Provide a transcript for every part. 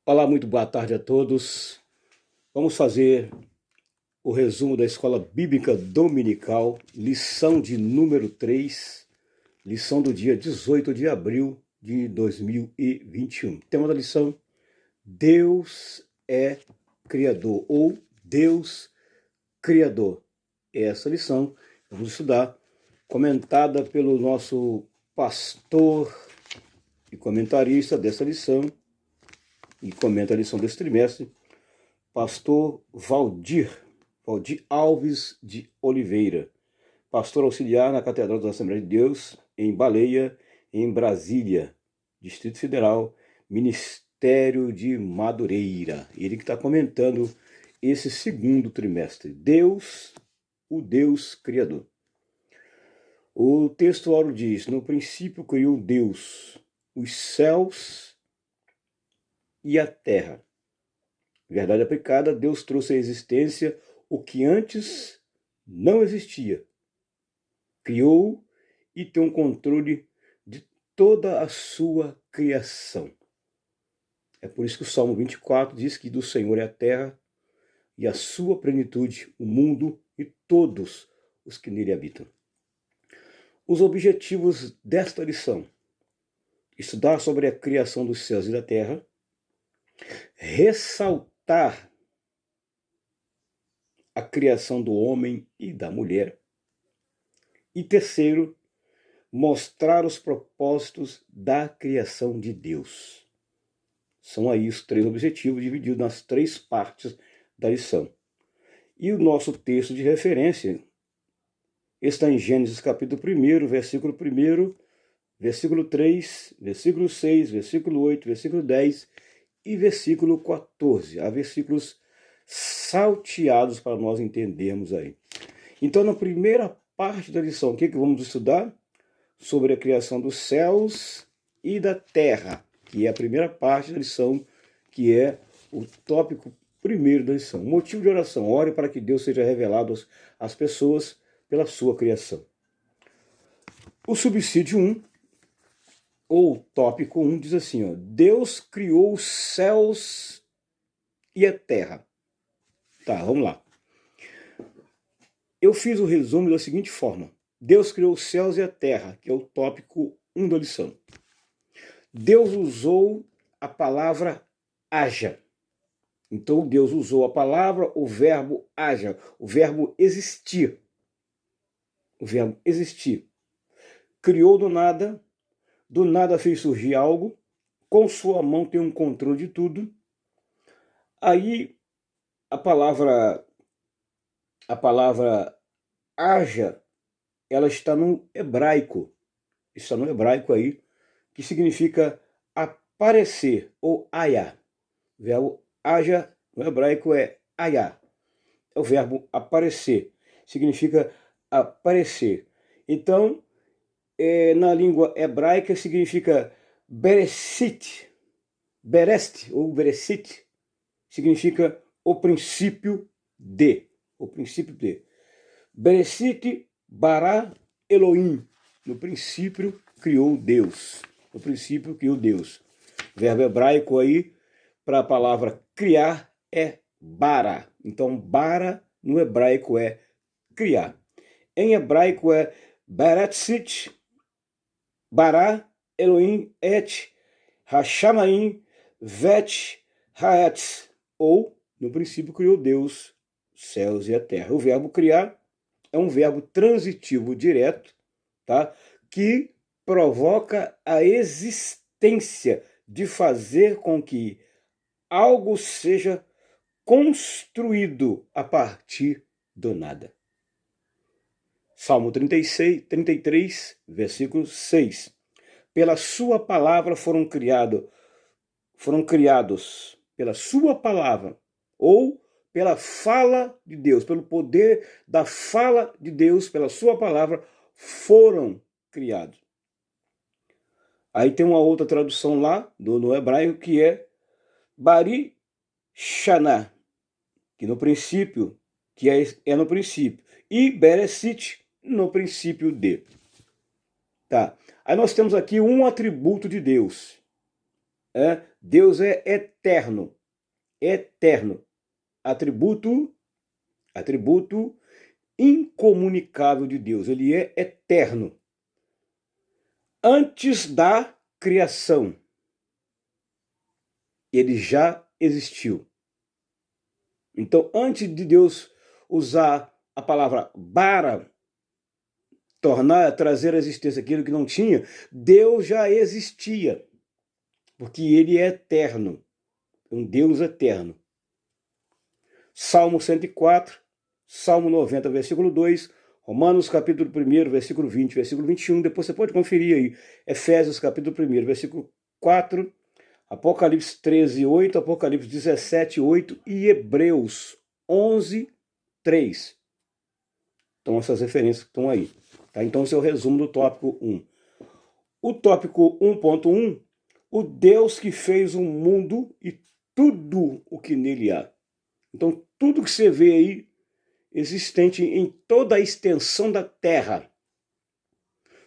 Olá, muito boa tarde a todos. Vamos fazer o resumo da Escola Bíblica Dominical, lição de número 3, lição do dia 18 de abril de 2021. Tema da lição: Deus é Criador, ou Deus Criador. Essa lição vamos estudar, comentada pelo nosso pastor e comentarista dessa lição, e comenta a lição desse trimestre, pastor Valdir Alves de Oliveira, pastor auxiliar na Catedral da Assembleia de Deus, em Baleia, em Brasília, Distrito Federal, Ministério de Madureira. Ele que está comentando esse segundo trimestre. Deus, o Deus Criador. O texto áureo diz: no princípio criou Deus os céus e a terra. Verdade aplicada, Deus trouxe à existência o que antes não existia. Criou e tem um controle de toda a sua criação. É por isso que o Salmo 24 diz que do Senhor é a terra e a sua plenitude, o mundo e todos os que nele habitam. Os objetivos desta lição: estudar sobre a criação dos céus e da terra, ressaltar a criação do homem e da mulher. E terceiro, mostrar os propósitos da criação de Deus. São aí os três objetivos divididos nas três partes da lição. E o nosso texto de referência está em Gênesis capítulo 1, versículo 1, versículo 3, versículo 6, versículo 8, versículo 10 e versículo 14. Há versículos salteados para nós entendermos aí. Então, na primeira parte da lição, o que vamos estudar? Sobre a criação dos céus e da terra, que é a primeira parte da lição, que é o tópico primeiro da lição. Motivo de oração: ore para que Deus seja revelado às pessoas pela sua criação. O subsídio 1, ou tópico 1, diz assim: Deus criou os céus e a terra. Tá, vamos lá. Eu fiz o resumo da seguinte forma: Deus criou os céus e a terra, que é o tópico 1 da lição. Deus usou a palavra haja. Então Deus usou a palavra, o verbo haja, o verbo existir. O verbo existir. Criou do nada fez surgir algo, com sua mão tem um controle de tudo. Aí a palavra haja, ela está no hebraico aí, que significa aparecer, ou ayah. O verbo haja no hebraico é ayah. É o verbo aparecer, significa aparecer. Então, na língua hebraica significa bereshit, ou bereshit, significa o princípio de. Bereshit bara Elohim. No princípio criou Deus. O verbo hebraico aí para a palavra criar é bara. Então, bara no hebraico é criar. Em hebraico é Bereshit bara Elohim et Hashamaim vet haetz. Ou, no princípio criou Deus céus e a terra. O verbo criar é um verbo transitivo direto, tá? Que provoca a existência, de fazer com que algo seja construído a partir do nada. Salmo 33, versículo 6. Pela sua palavra foram criados, pela sua palavra, ou pela fala de Deus, pelo poder da fala de Deus, pela sua palavra, foram criados. Aí tem uma outra tradução lá, no hebraico, que é Bari Shana, que no princípio, que é no princípio, e Bereshit, no princípio de. Tá. Aí nós temos aqui um atributo de Deus, Deus é eterno. Eterno. Atributo incomunicável de Deus. Ele é eterno. Antes da criação, ele já existiu. Então, antes de Deus usar a palavra bara, trazer à existência aquilo que não tinha, Deus já existia, porque ele é eterno, um Deus eterno. Salmo 104, Salmo 90, versículo 2, Romanos capítulo 1, versículo 20, versículo 21, depois você pode conferir aí, Efésios capítulo 1, versículo 4, Apocalipse 13, 8, Apocalipse 17, 8 e Hebreus 11, 3. Então essas referências estão aí. Tá? Então esse é o resumo do tópico 1. O tópico 1.1, o Deus que fez o mundo e tudo o que nele há. Então tudo que você vê aí, existente em toda a extensão da terra,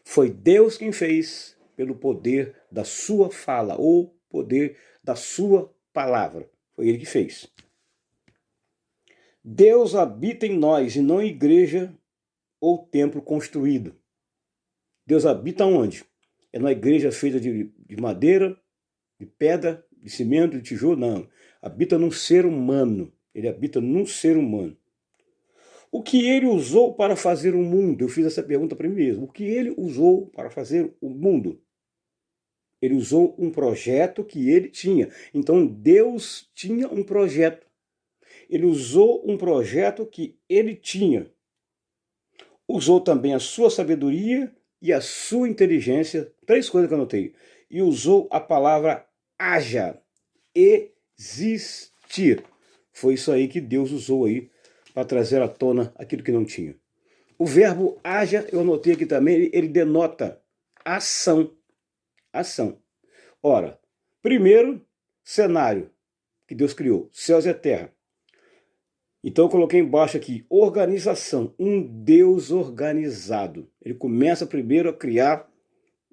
foi Deus quem fez pelo poder da sua fala, ou poder da sua palavra. Foi ele que fez. Deus habita em nós e não em igreja ou templo construído. Deus habita onde? É na igreja feita de madeira, de pedra, de cimento, de tijolo? Não. Habita num ser humano. Ele habita num ser humano. O que ele usou para fazer o mundo? Eu fiz essa pergunta para mim mesmo. O que ele usou para fazer o mundo? Ele usou um projeto que ele tinha. Então Deus tinha um projeto. Ele usou um projeto que ele tinha. Usou também a sua sabedoria e a sua inteligência. 3 coisas que eu anotei. E usou a palavra haja. Existir. Foi isso aí que Deus usou aí para trazer à tona aquilo que não tinha. O verbo haja, eu anotei aqui também, ele denota ação. Ação. Ora, primeiro cenário que Deus criou, céus e terra. Então eu coloquei embaixo aqui, organização, um Deus organizado. Ele começa primeiro a criar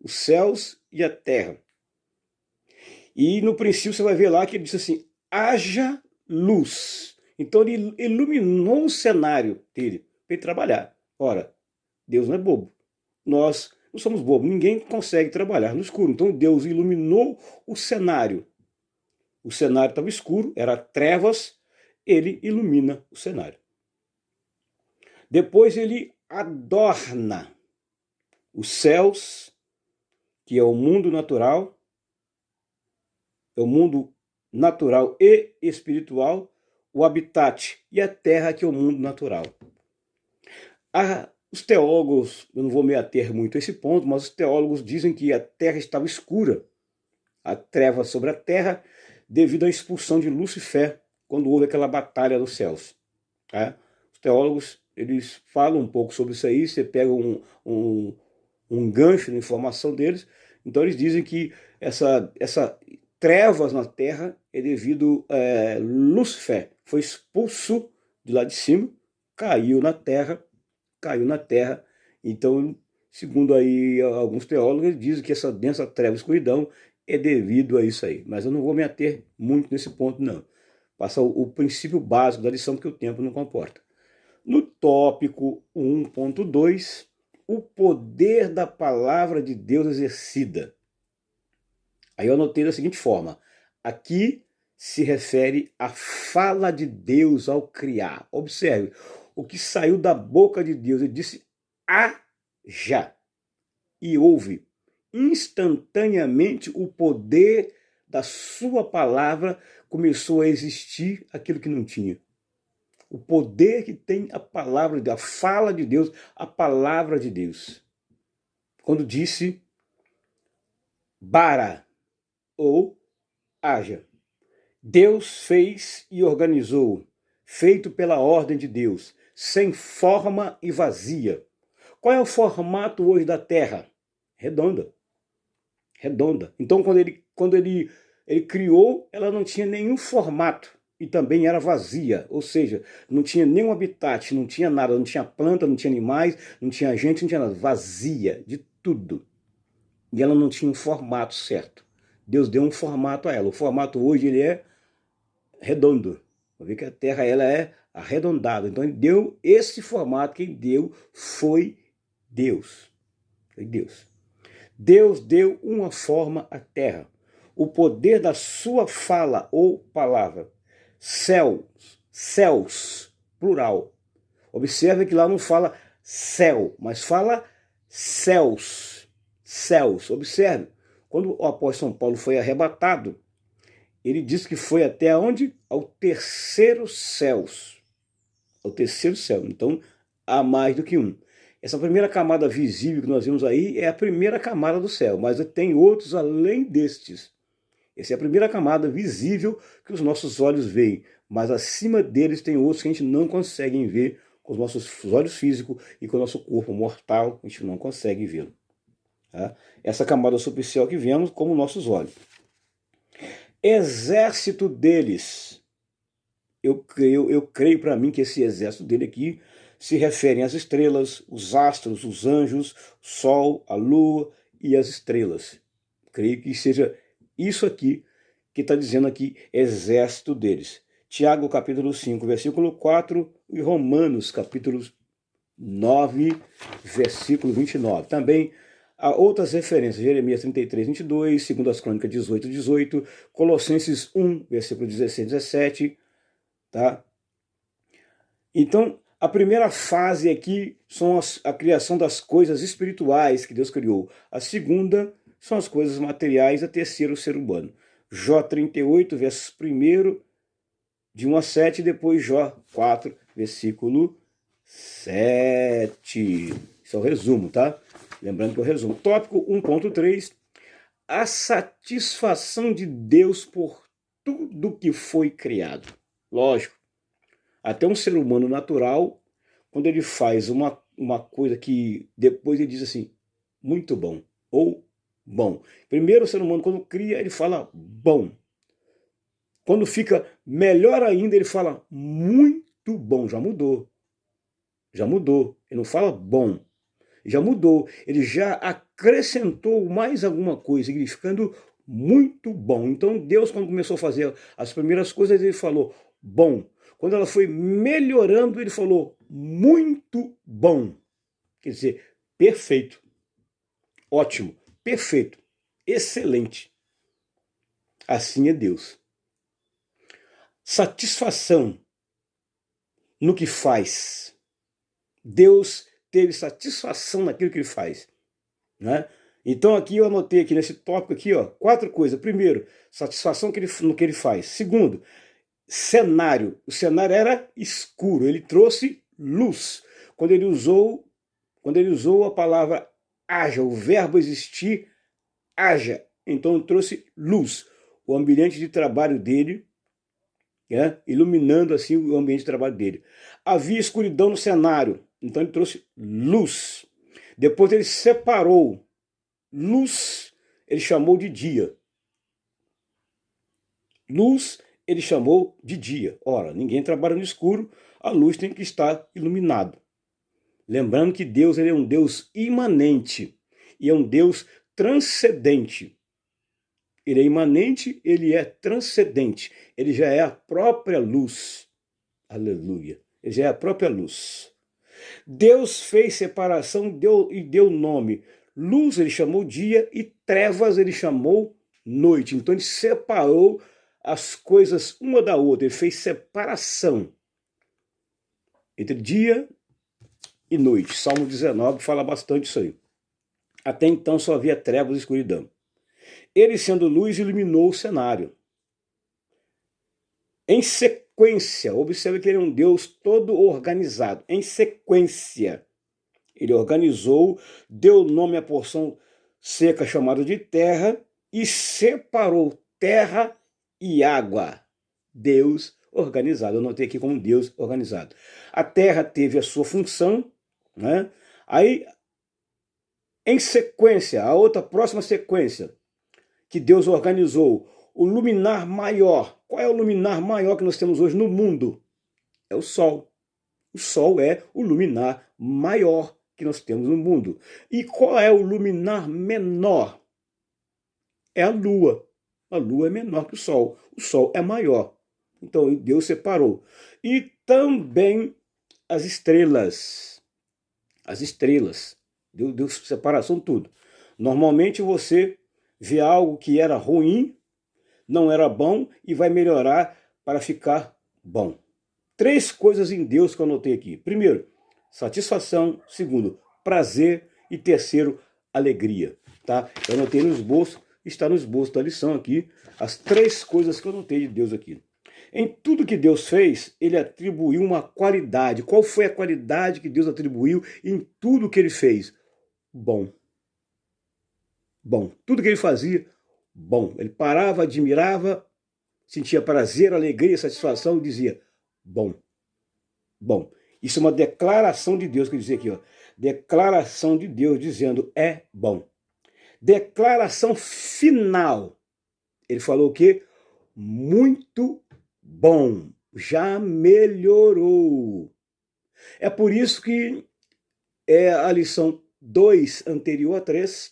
os céus e a terra. E no princípio você vai ver lá que ele disse assim, haja luz. Então ele iluminou o cenário dele para ele trabalhar. Ora, Deus não é bobo. Nós não somos bobos, ninguém consegue trabalhar no escuro. Então Deus iluminou o cenário. O cenário estava escuro, era trevas, ele ilumina o cenário. Depois ele adorna os céus, que é o mundo natural, e espiritual, o habitat, e a terra, que é o mundo natural. Os teólogos, eu não vou me ater muito a esse ponto, mas os teólogos dizem que a terra estava escura, a treva sobre a terra, devido à expulsão de Lúcifer, quando houve aquela batalha dos céus. Tá? Os teólogos, eles falam um pouco sobre isso aí, você pega um gancho de informação deles, então eles dizem que essa trevas na terra é devido a Lúcifer, foi expulso de lá de cima, caiu na terra, então, segundo aí alguns teólogos, eles dizem que essa densa treva e escuridão é devido a isso aí. Mas eu não vou me ater muito nesse ponto, não. Passar o princípio básico da lição, porque o tempo não comporta. No tópico 1.2, o poder da palavra de Deus exercida. Aí eu anotei da seguinte forma, aqui se refere à fala de Deus ao criar. Observe, o que saiu da boca de Deus, ele disse haja, e houve instantaneamente o poder da sua palavra, começou a existir aquilo que não tinha. O poder que tem a palavra, a fala de Deus, a palavra de Deus. Quando disse bara, ou haja. Deus fez e organizou, feito pela ordem de Deus, sem forma e vazia. Qual é o formato hoje da Terra? Redonda. Redonda. Então, quando ele criou, ela não tinha nenhum formato e também era vazia, ou seja, não tinha nenhum habitat, não tinha nada, não tinha planta, não tinha animais, não tinha gente, não tinha nada, vazia de tudo. E ela não tinha um formato certo. Deus deu um formato a ela. O formato hoje ele é redondo. Vamos ver que a Terra ela é arredondada. Então ele deu esse formato, quem deu foi Deus. Foi Deus. Deus deu uma forma à Terra. O poder da sua fala ou palavra. Céus, plural. Observe que lá não fala céu, mas fala céus. Observe, quando o apóstolo São Paulo foi arrebatado, ele disse que foi até onde? Ao terceiro céu. Ao terceiro céu. Então, há mais do que um. Essa primeira camada visível que nós vemos aí é a primeira camada do céu, mas tem outros além destes. Essa é a primeira camada visível que os nossos olhos veem, mas acima deles tem outros que a gente não consegue ver com os nossos olhos físicos e com o nosso corpo mortal, a gente não consegue vê-lo. Tá? Essa camada superficial que vemos como nossos olhos. Exército deles. Eu creio para mim que esse exército dele aqui se referem às estrelas, os astros, os anjos, o sol, a lua e as estrelas. Creio que seja isso aqui que está dizendo aqui, exército deles. Tiago capítulo 5, versículo 4 e Romanos capítulo 9, versículo 29. Também há outras referências, Jeremias 33, 22, 2 Crônicas 18, 18, Colossenses 1, versículo 16, 17, tá? Então, a primeira fase aqui são a criação das coisas espirituais que Deus criou. A segunda são as coisas materiais, a terceira o ser humano. Jó 38, versos 1, de 1 a 7, e depois Jó 4, versículo 7. Isso é o resumo, tá? Lembrando que é o resumo. Tópico 1.3, a satisfação de Deus por tudo que foi criado. Lógico, até um ser humano natural, quando ele faz uma coisa que depois ele diz assim, muito bom, ou bom. Primeiro o ser humano quando cria, ele fala bom. Quando fica melhor ainda, ele fala muito bom, já mudou. Já mudou, ele não fala bom. Já mudou, ele já acrescentou mais alguma coisa, significando muito bom. Então Deus, quando começou a fazer as primeiras coisas, ele falou bom. Quando ela foi melhorando, ele falou muito bom. Quer dizer, perfeito, ótimo, perfeito, excelente. Assim é Deus. Satisfação no que faz. Deus teve satisfação naquilo que ele faz, né? Então aqui eu anotei aqui nesse tópico aqui, ó, 4 coisas. Primeiro, satisfação no que ele faz. Segundo, cenário. O cenário era escuro, ele trouxe luz. Quando ele usou a palavra haja, o verbo existir, haja. Então ele trouxe luz. O ambiente de trabalho dele, iluminando assim o ambiente de trabalho dele. Havia escuridão no cenário, então ele trouxe luz. Depois ele separou luz, ele chamou de dia. Luz, ele chamou de dia. Ora, ninguém trabalha no escuro, a luz tem que estar iluminada. Lembrando que Deus ele é um Deus imanente e é um Deus transcendente. Ele é imanente, ele é transcendente. Ele já é a própria luz. Aleluia. Ele já é a própria luz. Deus fez separação e deu nome. Luz ele chamou dia e trevas ele chamou noite. Então ele separou as coisas uma da outra. Ele fez separação entre dia e noite. Salmo 19 fala bastante isso aí. Até então só havia trevas e escuridão. Ele, sendo luz, iluminou o cenário. Em sequência, observe que ele é um Deus todo organizado. Em sequência, ele organizou, deu nome à porção seca chamada de terra e separou terra e água. Deus organizado. Eu notei aqui como Deus organizado. A terra teve a sua função, né? Aí, em sequência, a outra próxima sequência que Deus organizou, o luminar maior. Qual é o luminar maior que nós temos hoje no mundo? É o Sol. O Sol é o luminar maior que nós temos no mundo. E qual é o luminar menor? É a Lua. a lua é menor que o sol é maior. Então Deus separou. E também as estrelas. As estrelas. Deus separação tudo. Normalmente você vê algo que era ruim, não era bom e vai melhorar para ficar bom. 3 coisas em Deus que eu anotei aqui. Primeiro, satisfação. Segundo, prazer. E terceiro, alegria. Tá? Eu anotei no esboço, está no esboço da lição aqui, as 3 coisas que eu anotei de Deus aqui. Em tudo que Deus fez, ele atribuiu uma qualidade. Qual foi a qualidade que Deus atribuiu em tudo que ele fez? Bom. Bom. Tudo que ele fazia, bom. Ele parava, admirava, sentia prazer, alegria, satisfação e dizia, bom. Bom. Isso é uma declaração de Deus que eu dizia aqui, ó. Declaração de Deus dizendo, é bom. Declaração final. Ele falou o quê? Muito bom. Já melhorou. É por isso que a lição 2, anterior a 3,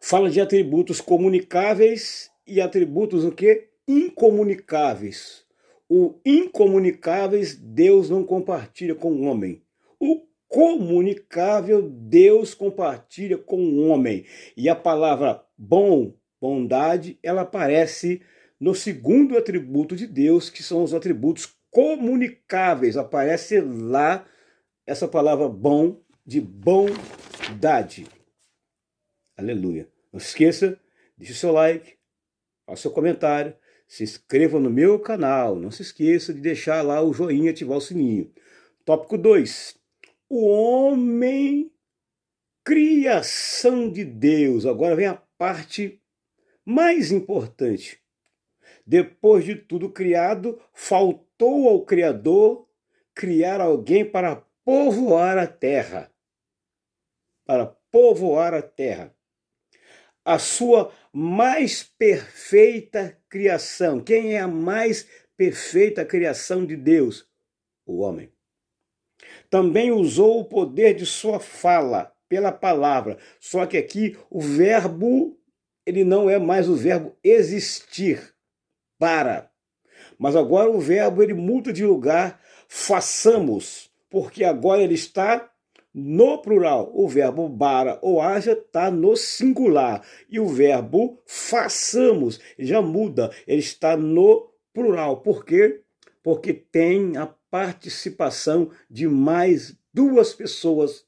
fala de atributos comunicáveis e atributos o quê? Incomunicáveis. O incomunicáveis Deus não compartilha com o homem. O comunicável Deus compartilha com o homem. E a palavra bom, bondade, ela aparece no segundo atributo de Deus, que são os atributos comunicáveis. Aparece lá essa palavra bom, de bondade. Aleluia. Não se esqueça, deixe o seu like, faça seu comentário, se inscreva no meu canal. Não se esqueça de deixar lá o joinha e ativar o sininho. Tópico 2. O homem, criação de Deus. Agora vem a parte mais importante. Depois de tudo criado, faltou ao Criador criar alguém para povoar a terra. Para povoar a terra. A sua mais perfeita criação. Quem é a mais perfeita criação de Deus? O homem. Também usou o poder de sua fala, pela palavra. Só que aqui o verbo, ele não é mais o verbo existir, para. Mas agora o verbo, ele muda de lugar, façamos, porque agora ele está no plural. O verbo bara ou haja está no singular. E o verbo façamos, ele já muda, ele está no plural. Por quê? Porque tem a participação de mais 2 pessoas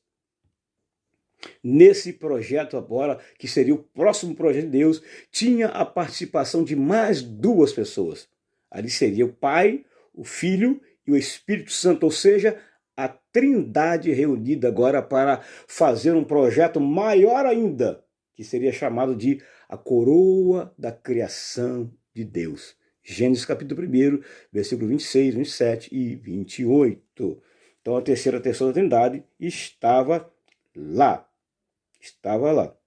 nesse projeto agora, que seria o próximo projeto de Deus, tinha a participação de mais 2 pessoas. Ali seria o Pai, o Filho e o Espírito Santo, ou seja, a Trindade reunida agora para fazer um projeto maior ainda, que seria chamado de a coroa da criação de Deus. Gênesis capítulo 1, versículo 26, 27 e 28. Então a terceira pessoa da Trindade estava lá. Estava lá.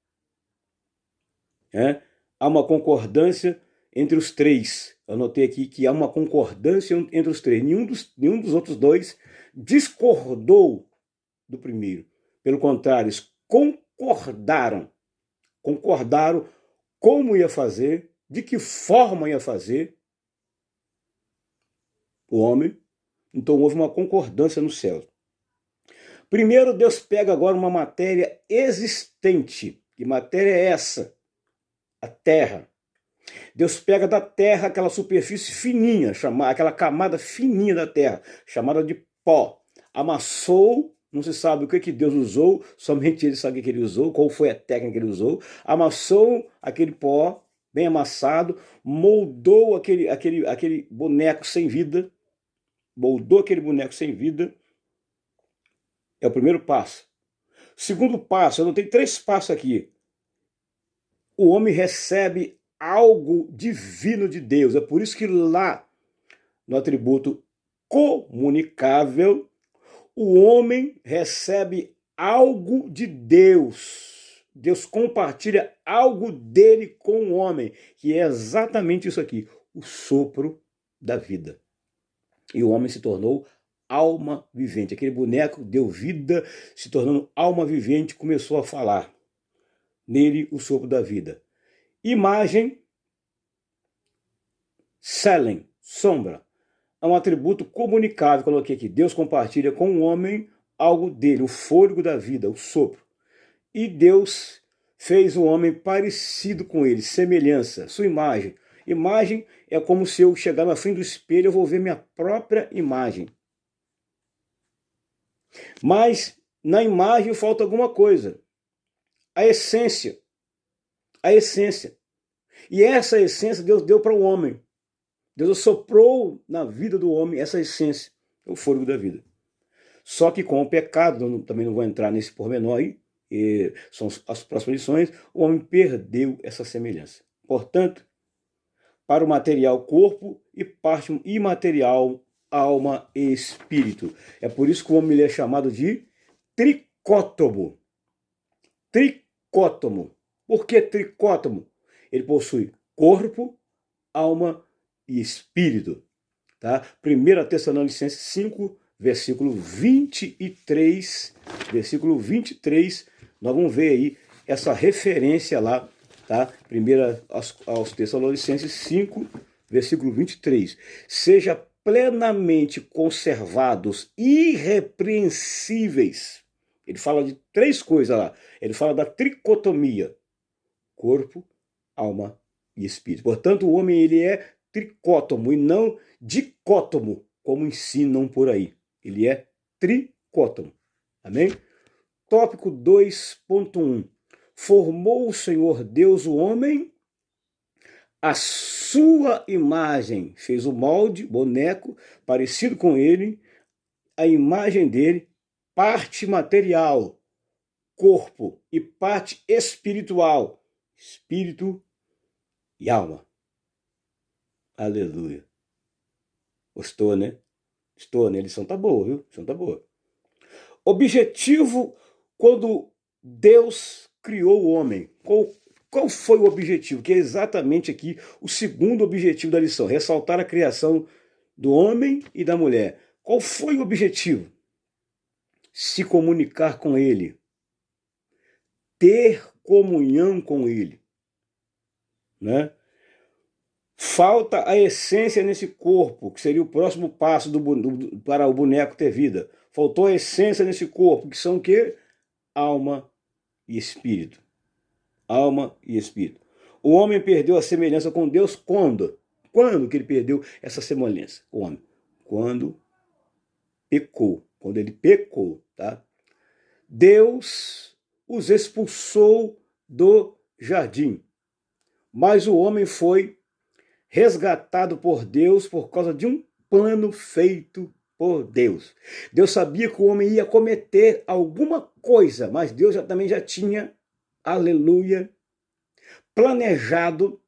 Há uma concordância entre os 3. Eu anotei aqui que há uma concordância entre os 3. Nenhum dos outros 2 discordou do primeiro. Pelo contrário, eles concordaram. Concordaram como ia fazer, de que forma ia fazer o homem. Então houve uma concordância no céu. Primeiro, Deus pega agora uma matéria existente. Que matéria é essa? A terra. Deus pega da terra aquela superfície fininha, aquela camada fininha da terra, chamada de pó. Amassou, não se sabe o que Deus usou, somente ele sabe o que ele usou, qual foi a técnica que ele usou. Amassou aquele pó, bem amassado, moldou aquele boneco sem vida. Moldou aquele boneco sem vida. É o primeiro passo. Segundo passo, eu notei 3 passos aqui. O homem recebe algo divino de Deus. É por isso que lá, no atributo comunicável, o homem recebe algo de Deus. Deus compartilha algo dele com o homem, que é exatamente isso aqui, o sopro da vida. E o homem se tornou alma vivente. Aquele boneco deu vida, se tornando alma vivente, começou a falar. Nele o sopro da vida. Imagem Selen, sombra. É um atributo comunicável, coloquei aqui. Deus compartilha com o homem algo dele, o fôlego da vida, o sopro. E Deus fez o homem parecido com ele, semelhança, sua imagem. Imagem é como se eu chegar na frente do espelho, eu vou ver minha própria imagem. Mas na imagem falta alguma coisa. A essência. A essência. E essa essência Deus deu para o homem. Deus soprou na vida do homem essa essência, o fôlego da vida. Só que com o pecado, também não vou entrar nesse pormenor aí, são as próximas lições, o homem perdeu essa semelhança. Portanto, para o material corpo e parte imaterial, alma e espírito. É por isso que o homem é chamado de tricótomo. Tricótomo. Por que tricótomo? Ele possui corpo, alma e espírito. Tá? 1 Tessalonicenses 5, versículo 23. Versículo 23, nós vamos ver aí essa referência lá, tá? 1 aos Tessalonicenses 5, versículo 23. Seja plenamente conservados, irrepreensíveis. Ele fala de três coisas lá. Ele fala da tricotomia: corpo, alma e espírito. Portanto, o homem ele é tricótomo e não dicótomo, como ensinam por aí. Ele é tricótomo. Amém? Tópico 2.1. Formou o Senhor Deus o homem à sua imagem. Fez o molde, boneco, parecido com ele, a imagem dele, parte material, corpo, e parte espiritual, espírito e alma. Aleluia. Gostou, né? Gostou, né? A lição tá boa, viu? A lição tá boa. Objetivo quando Deus criou o homem. Qual foi o objetivo? Que é exatamente aqui o segundo objetivo da lição. Ressaltar a criação do homem e da mulher. Qual foi o objetivo? Se comunicar com ele. Ter comunhão com ele. Né? Falta a essência nesse corpo, que seria o próximo passo para o boneco ter vida. Faltou a essência nesse corpo, que são o quê? Alma e espírito. Alma e espírito. O homem perdeu a semelhança com Deus quando? Quando que ele perdeu essa semelhança? O homem. Quando pecou. Quando ele pecou, tá? Deus os expulsou do jardim. Mas o homem foi resgatado por Deus por causa de um plano feito por Deus. Deus sabia que o homem ia cometer alguma coisa, mas Deus também já tinha, aleluia, planejado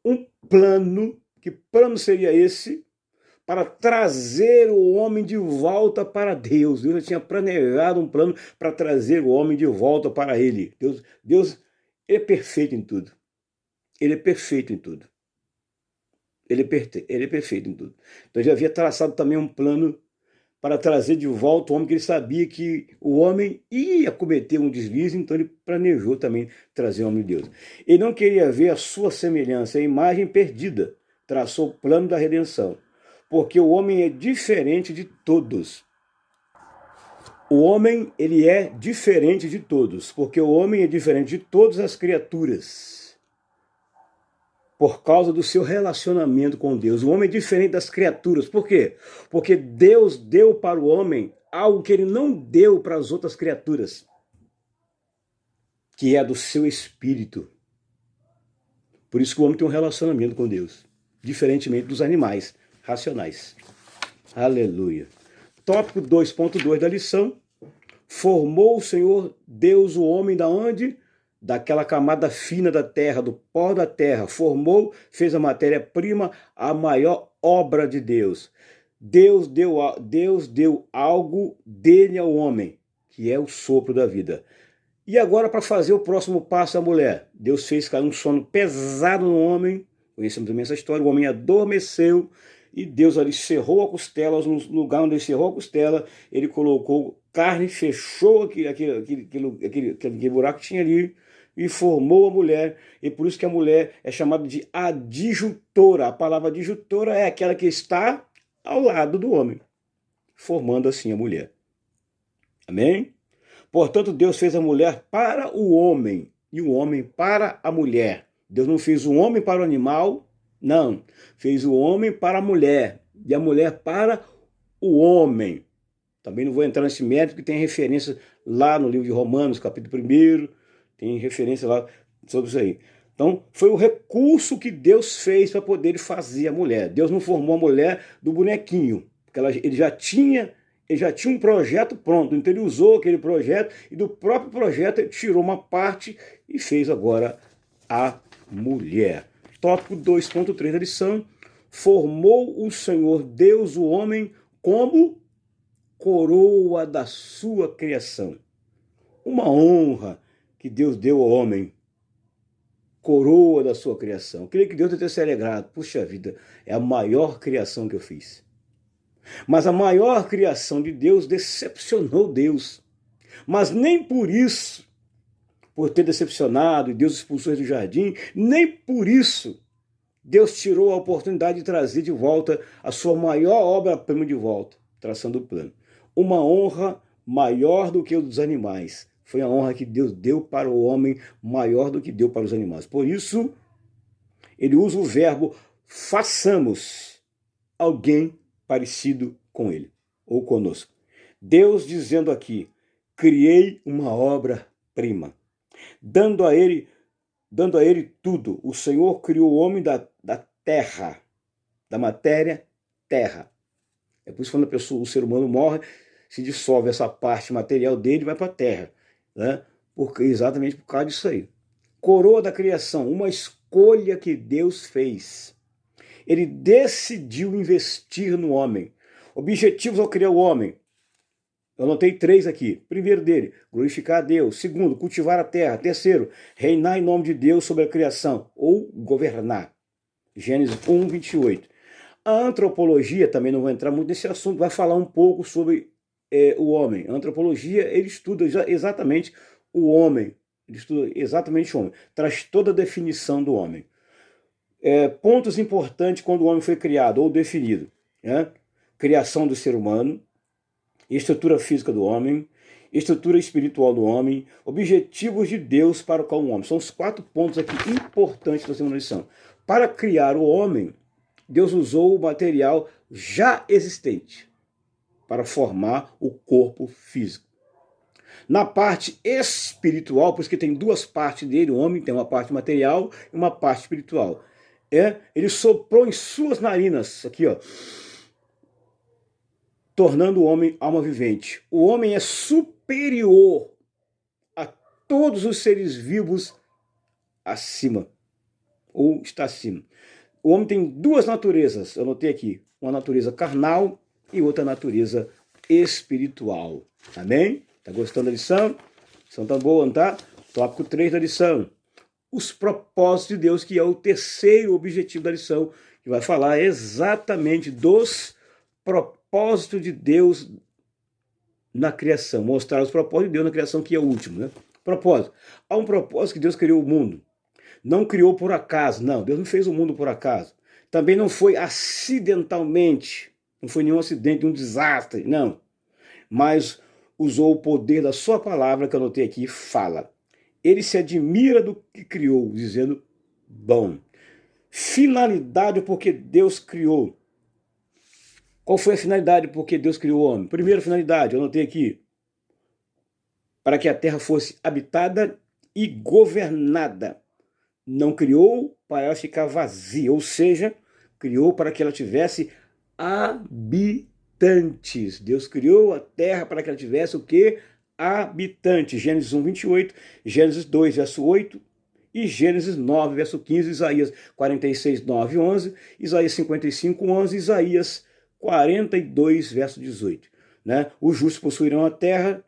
um plano. Que plano seria esse? Para trazer o homem de volta para Deus. Deus já tinha planejado um plano para trazer o homem de volta para ele. Deus ele é perfeito em tudo. Ele é perfeito em tudo. Ele é perfeito em tudo. Então ele havia traçado também um plano para trazer de volta o homem, que ele sabia que o homem ia cometer um deslize, então ele planejou também trazer o homem de Deus. Ele não queria ver a sua semelhança, a imagem perdida. Traçou o plano da redenção. Porque o homem é diferente de todos. O homem, ele é diferente de todos. Porque o homem é diferente de todas as criaturas. Por causa do seu relacionamento com Deus. O homem é diferente das criaturas. Por quê? Porque Deus deu para o homem algo que ele não deu para as outras criaturas, que é do seu espírito. Por isso que o homem tem um relacionamento com Deus, diferentemente dos animais racionais. Aleluia. Tópico 2.2 da lição. Formou o Senhor Deus o homem da onde? Daquela camada fina da terra, do pó da terra. Formou, fez a matéria-prima, a maior obra de Deus. Deus deu algo dele ao homem, que é o sopro da vida. E agora, para fazer o próximo passo, a mulher. Deus fez cair um sono pesado no homem. Conhecemos também essa história. O homem adormeceu e Deus ali cerrou a costela. No lugar onde ele cerrou a costela, ele colocou carne, fechou aquele buraco que tinha ali, e formou a mulher, e por isso que a mulher é chamada de adjuntora. A palavra adjuntora é aquela que está ao lado do homem, formando assim a mulher. Amém? Portanto, Deus fez a mulher para o homem e o homem para a mulher. Deus não fez o homem para o animal, não. Fez o homem para a mulher e a mulher para o homem. Também não vou entrar nesse mérito, que tem referência lá no livro de Romanos, capítulo 1, tem referência lá sobre isso aí. Então, foi o recurso que Deus fez para poder fazer a mulher. Deus não formou a mulher do bonequinho, porque ele já tinha um projeto pronto, então ele usou aquele projeto e do próprio projeto ele tirou uma parte e fez agora a mulher. Tópico 2.3 da lição: formou o Senhor Deus o homem como coroa da sua criação. Uma honra que Deus deu ao homem, coroa da sua criação. Eu queria que Deus tenha se alegrado. Puxa vida, é a maior criação que eu fiz. Mas a maior criação de Deus decepcionou Deus. Mas nem por isso, por ter decepcionado e Deus expulsou ele do jardim, nem por isso Deus tirou a oportunidade de trazer de volta a sua maior obra-prima de volta, traçando o plano. Uma honra maior do que o dos animais. Foi a honra que Deus deu para o homem, maior do que deu para os animais. Por isso, ele usa o verbo façamos alguém parecido com ele, ou conosco. Deus dizendo aqui, criei uma obra-prima, dando a ele tudo. O Senhor criou o homem da terra, da matéria, terra. É por isso que quando o ser humano morre, se dissolve essa parte material dele e vai para a terra, né? Exatamente por causa disso aí. Coroa da criação, uma escolha que Deus fez. Ele decidiu investir no homem. Objetivos ao criar o homem. Eu anotei 3 aqui. Primeiro dele, glorificar a Deus. Segundo, cultivar a terra. Terceiro, reinar em nome de Deus sobre a criação, ou governar. Gênesis 1, 28. A antropologia, também não vou entrar muito nesse assunto, vai falar um pouco sobre o homem. A antropologia, ele estuda exatamente o homem. Ele estuda exatamente o homem. Traz toda a definição do homem. Pontos importantes quando o homem foi criado ou definido, né? Criação do ser humano, estrutura física do homem, estrutura espiritual do homem, objetivos de Deus para o homem. São os 4 pontos aqui importantes da segunda lição. Para criar o homem, Deus usou o material já existente para formar o corpo físico. Na parte espiritual, por isso que tem 2 partes dele, o homem tem uma parte material e uma parte espiritual. Ele soprou em suas narinas, aqui ó, tornando o homem alma vivente. O homem é superior a todos os seres vivos acima, ou está acima. O homem tem 2 naturezas, eu anotei aqui, uma natureza carnal e outra natureza espiritual. Amém? Tá gostando da lição? A lição tá boa, não tá? Tópico 3 da lição. Os propósitos de Deus, que é o terceiro objetivo da lição, que vai falar exatamente dos propósitos de Deus na criação. Mostrar os propósitos de Deus na criação, que é o último, né? Propósito. Há um propósito que Deus criou o mundo. Não criou por acaso, não. Deus não fez o mundo por acaso. Também não foi acidentalmente. Não foi nenhum acidente, um desastre, não. Mas usou o poder da sua palavra, que eu anotei aqui, fala. Ele se admira do que criou, dizendo, bom. Finalidade porque Deus criou. Qual foi a finalidade porque Deus criou o homem? Primeira finalidade, eu anotei aqui. Para que a terra fosse habitada e governada. Não criou para ela ficar vazia, ou seja, criou para que ela tivesse habitantes. Deus criou a terra para que ela tivesse o quê? Habitantes. Gênesis 1, 28, Gênesis 2, verso 8 e Gênesis 9, verso 15, Isaías 46, 9 e 11, Isaías 55, 11, Isaías 42, verso 18. Né? Os justos possuirão a terra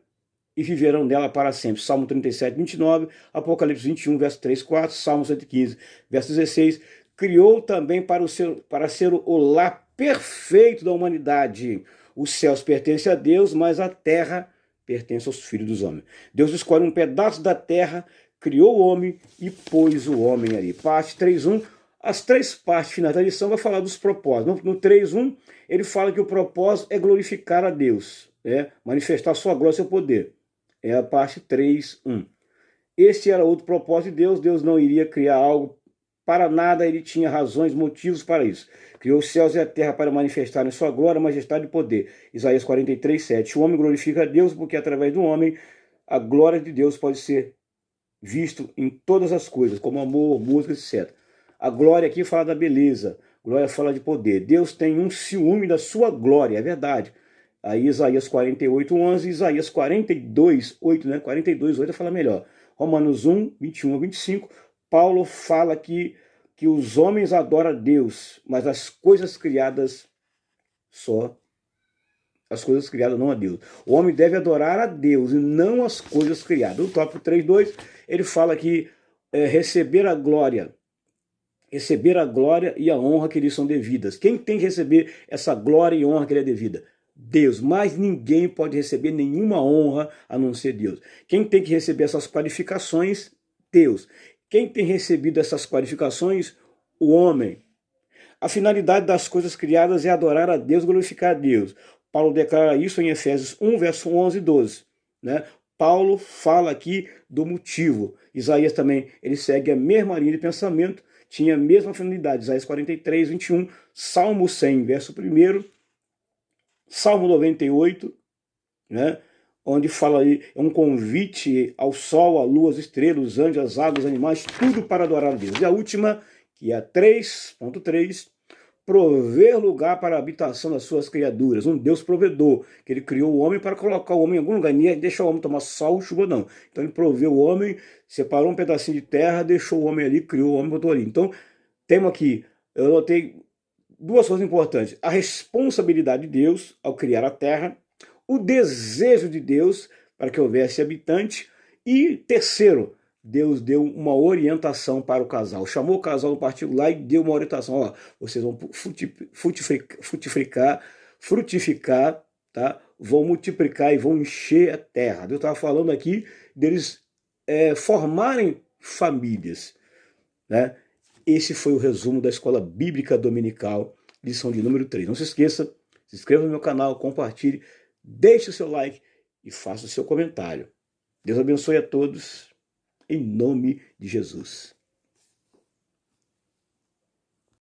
e viverão nela para sempre. Salmo 37, 29, Apocalipse 21, verso 3, 4, Salmo 115, verso 16. Criou também para ser o lar perfeito da humanidade. Os céus pertencem a Deus, mas a terra pertence aos filhos dos homens. Deus escolhe um pedaço da terra, criou o homem e pôs o homem ali. Parte 3.1, as três partes finais da lição vai falar dos propósitos. No 3.1, ele fala que o propósito é glorificar a Deus, manifestar sua glória e seu poder. É a parte 3.1. Este era outro propósito de Deus. Deus não iria criar algo para nada, ele tinha razões, motivos para isso. Criou os céus e a terra para manifestarem sua glória, majestade e poder. Isaías 43:7. O homem glorifica a Deus porque através do homem a glória de Deus pode ser visto em todas as coisas, como amor, música, etc. A glória aqui fala da beleza, glória fala de poder. Deus tem um ciúme da sua glória, é verdade. Aí Isaías 48:11, Isaías 42:8, 42:8 fala melhor. Romanos 1:21-25, Paulo fala que os homens adoram a Deus, mas as coisas criadas só. As coisas criadas não a Deus. O homem deve adorar a Deus e não as coisas criadas. No tópico 3.2, ele fala que receber a glória e a honra que lhes são devidas. Quem tem que receber essa glória e honra que lhe é devida? Deus. Mas ninguém pode receber nenhuma honra a não ser Deus. Quem tem que receber essas qualificações? Deus. Quem tem recebido essas qualificações? O homem. A finalidade das coisas criadas é adorar a Deus, glorificar a Deus. Paulo declara isso em Efésios 1, verso 11 e 12. Paulo fala aqui do motivo. Isaías também, ele segue a mesma linha de pensamento, tinha a mesma finalidade. Isaías 43:21, Salmo 100, verso 1, Salmo 98, onde fala aí, é um convite ao sol, à lua, às estrelas, os anjos, as águas, os animais, tudo para adorar a Deus. E a última, que é a 3.3, prover lugar para a habitação das suas criaturas. Um Deus provedor, que ele criou o homem para colocar o homem em algum lugar, nem deixar o homem tomar sol, chuva, não. Então ele proveu o homem, separou um pedacinho de terra, deixou o homem ali, criou o homem e botou ali. Então, temos aqui, eu notei duas coisas importantes. A responsabilidade de Deus ao criar a terra, o desejo de Deus para que houvesse habitante, e terceiro, Deus deu uma orientação para o casal. Chamou o casal no particular e deu uma orientação. Ó, vocês vão frutificar, tá? Vão multiplicar e vão encher a terra. Deus estava falando aqui deles formarem famílias. Esse foi o resumo da Escola Bíblica Dominical, lição de número 3. Não se esqueça, se inscreva no meu canal, compartilhe, deixe o seu like e faça o seu comentário. Deus abençoe a todos. Em nome de Jesus.